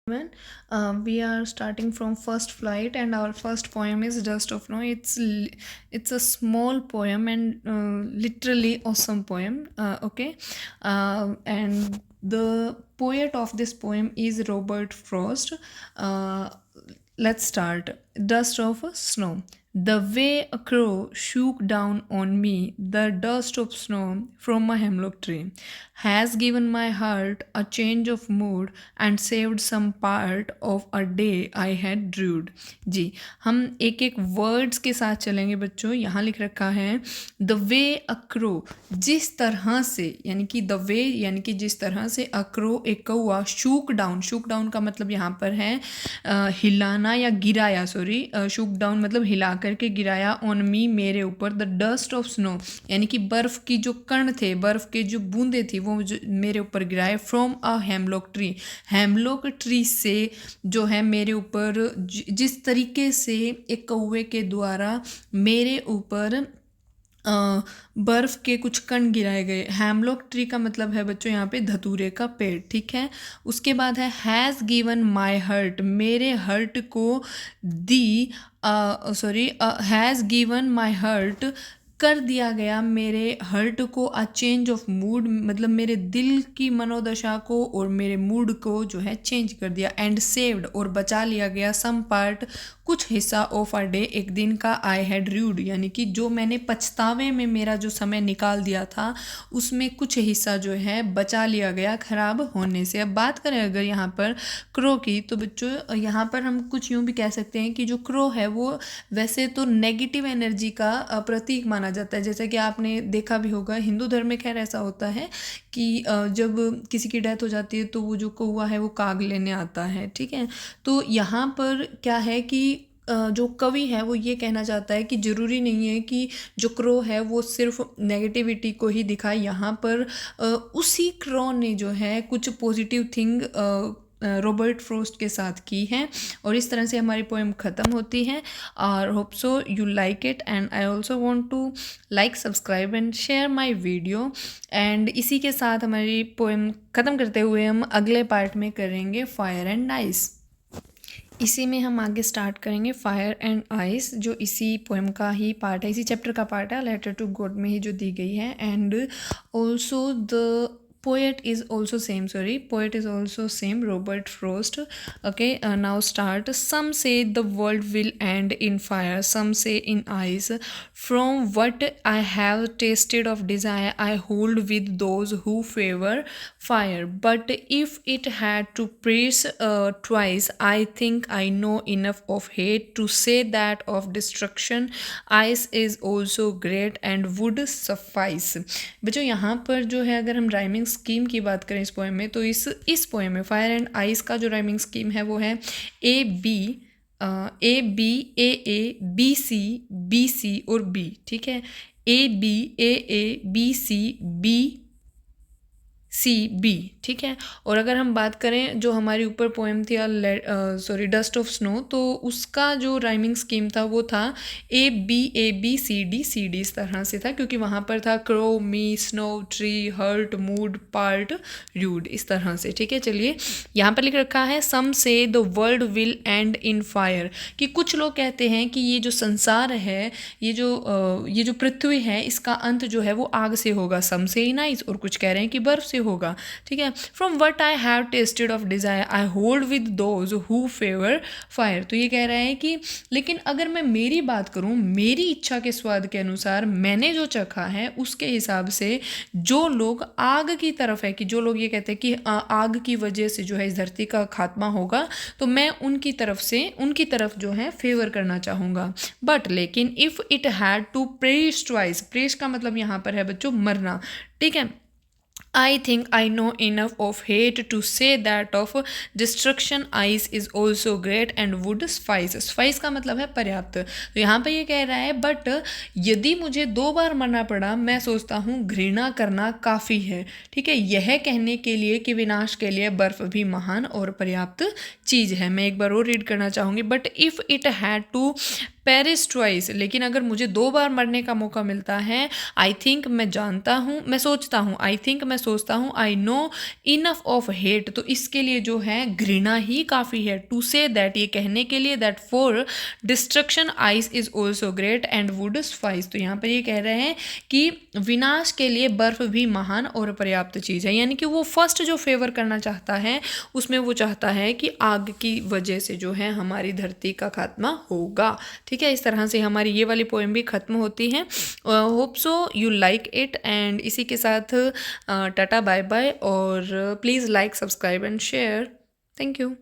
When we are starting from first flight, and our first poem is Dust of Snow. It's a small poem and literally awesome poem. Okay, and the poet of this poem is Robert Frost. Uh, let's start. Dust of Snow. The way a crow shook down on me the dust of snow from a hemlock tree has given my heart a change of mood and saved some part of a day I had drewed. जी, हम एक एक words के साथ चलेंगे बच्चों। यहाँ लिख रखा है द वे अक्रो, जिस तरह से, यानी कि द वे यानी कि जिस तरह से अक्रो एक कौआ शूक डाउन का मतलब यहाँ पर है हिलाना या गिराया, सॉरी, शूक डाउन मतलब हिला करके गिराया, ऑन मी मेरे ऊपर, द डस्ट ऑफ स्नो यानी कि बर्फ़ की जो कण थे, बर्फ़ के जो बूंदे थी वो जो मेरे ऊपर गिराए, from a hemlock tree, hemlock tree से जो है मेरे ऊपर जिस तरीके से एक कौवे के द्वारा मेरे ऊपर बर्फ़ के कुछ कण गिराए गए। हैमलॉक ट्री का मतलब है बच्चों यहाँ पे धतूरे का पेड़, ठीक है। उसके बाद है हैज़ गिवन माई हर्ट, मेरे हर्ट को दी, sorry, has given my heart, कर दिया गया मेरे हर्ट को, अ चेंज ऑफ मूड मतलब मेरे दिल की मनोदशा को और मेरे मूड को जो है चेंज कर दिया, एंड सेव्ड और बचा लिया गया, सम पार्ट कुछ हिस्सा, ऑफ अ डे एक दिन का, आई हैड र्यूड यानी कि जो मैंने पछतावे में मेरा जो समय निकाल दिया था उसमें कुछ हिस्सा जो है बचा लिया गया खराब होने से। अब बात करें अगर यहाँ पर क्रो की, तो बच्चों यहाँ पर हम कुछ यूँ भी कह सकते हैं कि जो क्रो है वो वैसे तो नेगेटिव एनर्जी का प्रतीक माना जाता है। जैसे कि आपने देखा भी होगा हिंदू धर्म में, खैर ऐसा होता है कि जब किसी की डेथ हो जाती है तो वो जो कौवा है वो काग लेने आता है, ठीक है। तो यहाँ पर क्या है कि जो कवि है वो ये कहना चाहता है कि ज़रूरी नहीं है कि जो क्रो है वो सिर्फ नेगेटिविटी को ही दिखाए। यहाँ पर उसी क्रो ने जो है कुछ पॉजिटिव थिंग रॉबर्ट फ्रोस्ट के साथ की है, और इस तरह से हमारी पोएम ख़त्म होती है। और hope so you like it, and I also want to like, subscribe and share my video. And इसी के साथ हमारी पोएम ख़त्म करते हुए हम अगले पार्ट में करेंगे फायर एंड आइस। इसी में हम आगे स्टार्ट करेंगे फायर एंड आइस, जो इसी पोएम का ही पार्ट है, इसी चैप्टर का पार्ट है, लेटर टू गॉड में ही जो दी गई है। And also the poet is also same, sorry, poet is also same, Robert Frost. Okay, now start. Some say the world will end in fire, some say in ice. From what I have tasted of desire, I hold with those who favor fire. But if it had to praise twice, I think I know enough of hate to say that of destruction ice is also great and would suffice. बच्चों यहाँ पर जो है अगर हम rhyming scheme की बात करें इस पोएम में, तो इस पोएम में फायर एंड आइस का जो राइमिंग स्कीम है वो है A B, A B C और बी, ठीक है। ए बी सी बी, ठीक है। और अगर हम बात करें जो हमारी ऊपर पोएम थी सॉरी डस्ट ऑफ स्नो, तो उसका जो राइमिंग स्कीम था वो था ए बी सी डी इस तरह से था, क्योंकि वहाँ पर था crow, me, snow, tree, heart, mood, part, rued, इस तरह से, ठीक है। चलिए यहाँ पर लिख रखा है सम से the world will and in fire, कि कुछ लोग कहते हैं कि ये जो संसार है, ये जो पृथ्वी है, इसका अंत जो है वो आग से होगा, सम से इन आइस, और कुछ कह रहे हैं कि बर्फ से होगा, ठीक है। From what I have tested of desire I hold with those who favour fire, तो ये कह रहा है कि लेकिन अगर मैं मेरी बात करूं, मेरी इच्छा के स्वाद के अनुसार मैंने जो चखा है उसके हिसाब से जो लोग आग की तरफ है, कि जो लोग ये कहते हैं कि आग की वजह से जो है इस धरती का खात्मा होगा, तो मैं उनकी तरफ जो है फेवर करना चाहूँगा। बट लेकिन if it had to press twice, press का मतलब यहाँ पर है बच्चों मरना, ठीक है। I think I know enough of hate to say that of destruction ice is also great and would suffice. Suffice का मतलब है पर्याप्त। तो यहाँ पे ये कह रहा है बट यदि मुझे 2 बार मरना पड़ा, मैं सोचता हूँ घृणा करना काफ़ी है, ठीक है, यह कहने के लिए कि विनाश के लिए बर्फ़ भी महान और पर्याप्त चीज़ है। मैं एक बार और रीड करना चाहूँगी, but if it had to Paris twice, लेकिन अगर मुझे 2 बार मरने का मौका मिलता है, आई थिंक मैं जानता हूँ, मैं सोचता हूँ, आई थिंक मैं सोचता हूँ, I know enough of hate, तो इसके लिए जो है घृणा ही काफ़ी है। टू से दैट, ये कहने के लिए that for destruction ice is also great and would spice, तो यहाँ पर ये कह रहे हैं कि विनाश के लिए बर्फ भी महान और पर्याप्त चीज़ है। यानी कि वो फर्स्ट जो फेवर करना चाहता है उसमें वो चाहता है कि आग की वजह से जो है हमारी धरती का खात्मा होगा। ठीक है, इस तरह से हमारी ये वाली पोएम भी ख़त्म होती है। Hope so you like it, and इसी के साथ टाटा बाय बाय, और please like, subscribe and share. Thank you.